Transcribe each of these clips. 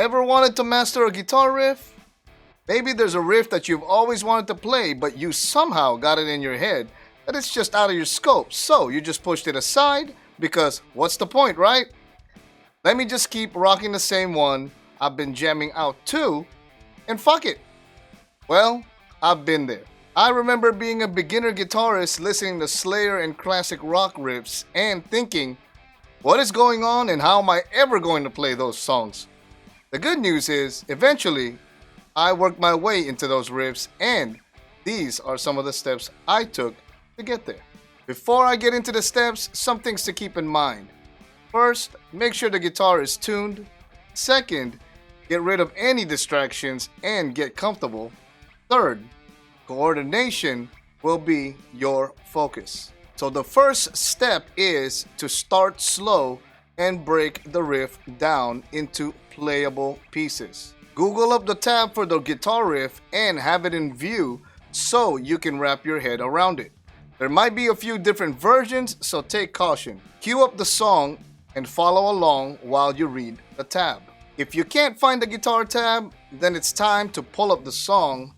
Ever wanted to master a guitar riff? Maybe there's a riff that you've always wanted to play, but you somehow got it in your head that it's just out of your scope, so you just pushed it aside because what's the point, right? Let me just keep rocking the same one I've been jamming out to, and fuck it. Well, I've been there. I remember being a beginner guitarist listening to Slayer and classic rock riffs and thinking, what is going on and how am I ever going to play those songs? The good news is, eventually, I worked my way into those riffs, and these are some of the steps I took to get there. Before I get into the steps, some things to keep in mind. First, make sure the guitar is tuned. Second, get rid of any distractions and get comfortable. Third, coordination will be your focus. So the first step is to start slow and break the riff down into playable pieces. Google up the tab for the guitar riff and have it in view so you can wrap your head around it. There might be a few different versions, so take caution. Cue up the song and follow along while you read the tab. If you can't find the guitar tab, then it's time to pull up the song,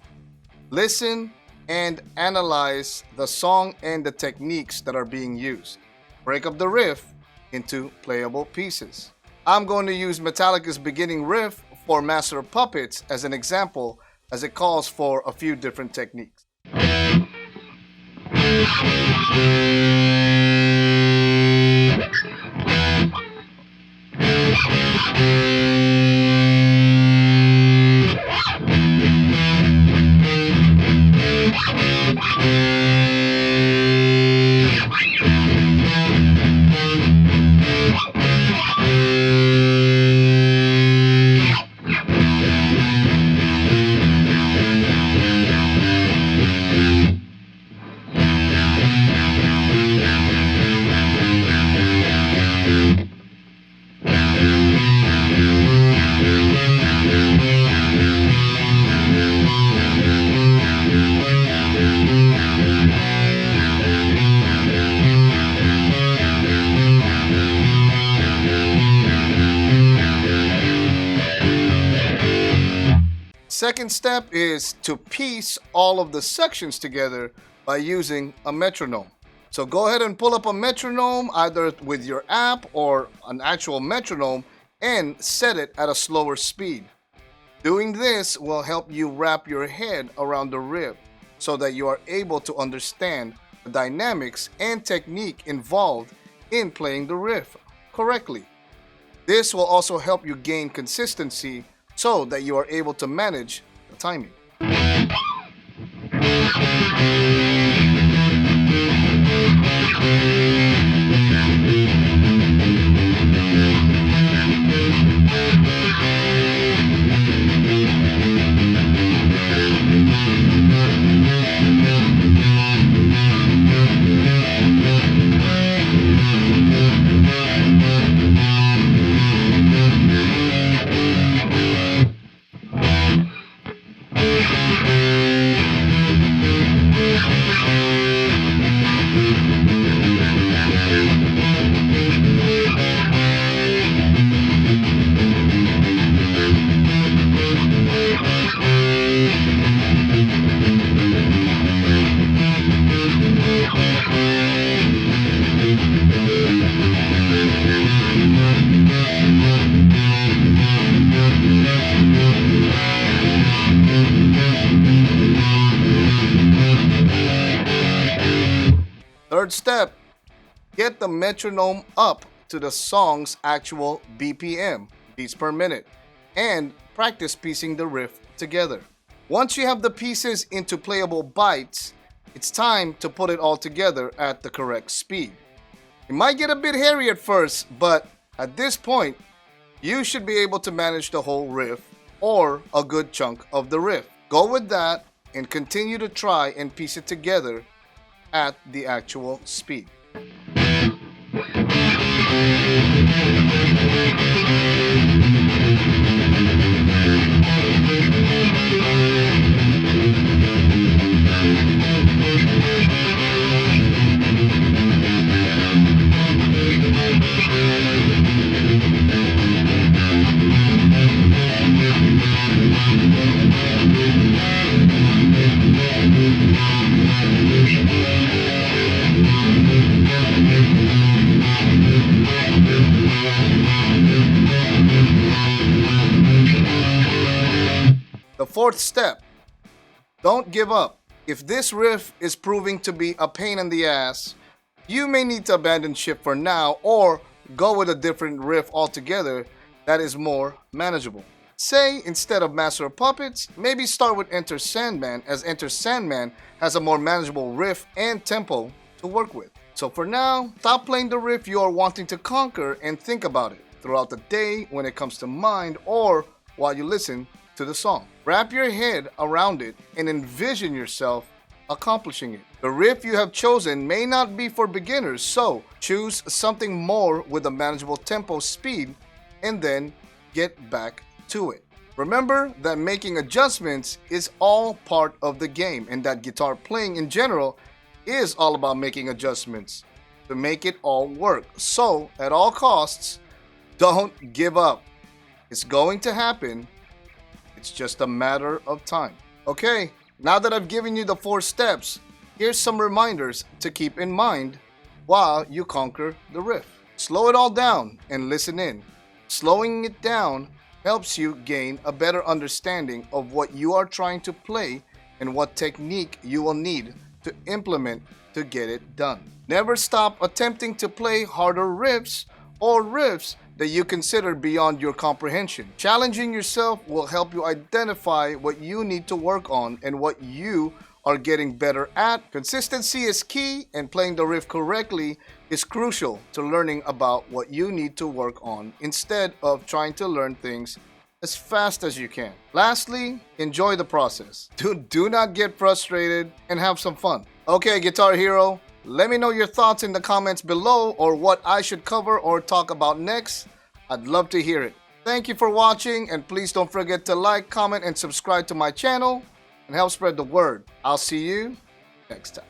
listen, and analyze the song and the techniques that are being used. Break up the riff into playable pieces. I'm going to use Metallica's beginning riff for Master of Puppets as an example, as it calls for a few different techniques. Second step is to piece all of the sections together by using a metronome. So go ahead and pull up a metronome either with your app or an actual metronome and set it at a slower speed. Doing this will help you wrap your head around the riff so that you are able to understand the dynamics and technique involved in playing the riff correctly. This will also help you gain consistency so that you are able to manage the timing. Third step, get the metronome up to the song's actual BPM, beats per minute, and practice piecing the riff together. Once you have the pieces into playable bites, it's time to put it all together at the correct speed. It might get a bit hairy at first, but at this point, you should be able to manage the whole riff or a good chunk of the riff. Go with that and continue to try and piece it together at the actual speed. fourth step, don't give up. If this riff is proving to be a pain in the ass, you may need to abandon ship for now or go with a different riff altogether that is more manageable. Say, instead of Master of Puppets, maybe start with Enter Sandman, as Enter Sandman has a more manageable riff and tempo to work with. So for now, stop playing the riff you are wanting to conquer and think about it throughout the day when it comes to mind or while you listen to the song. Wrap your head around it and envision yourself accomplishing it. The riff you have chosen may not be for beginners, so choose something more with a manageable tempo speed and then get back to it. Remember that making adjustments is all part of the game and that guitar playing in general is all about making adjustments to make it all work. So at all costs, don't give up. It's going to happen. It's just a matter of time. Okay, now that I've given you the 4 steps, here's some reminders to keep in mind while you conquer the riff. Slow it all down and listen in. Slowing it down helps you gain a better understanding of what you are trying to play and what technique you will need to implement to get it done. Never stop attempting to play harder riffs or riffs that you consider beyond your comprehension. Challenging yourself will help you identify what you need to work on and what you are getting better at. Consistency is key, and playing the riff correctly is crucial to learning about what you need to work on instead of trying to learn things as fast as you can. Lastly, enjoy the process. Do not get frustrated and have some fun. Okay, Guitar Hero, let me know your thoughts in the comments below or what I should cover or talk about next. I'd love to hear it. Thank you for watching, and please don't forget to like, comment, and subscribe to my channel and help spread the word. I'll see you next time.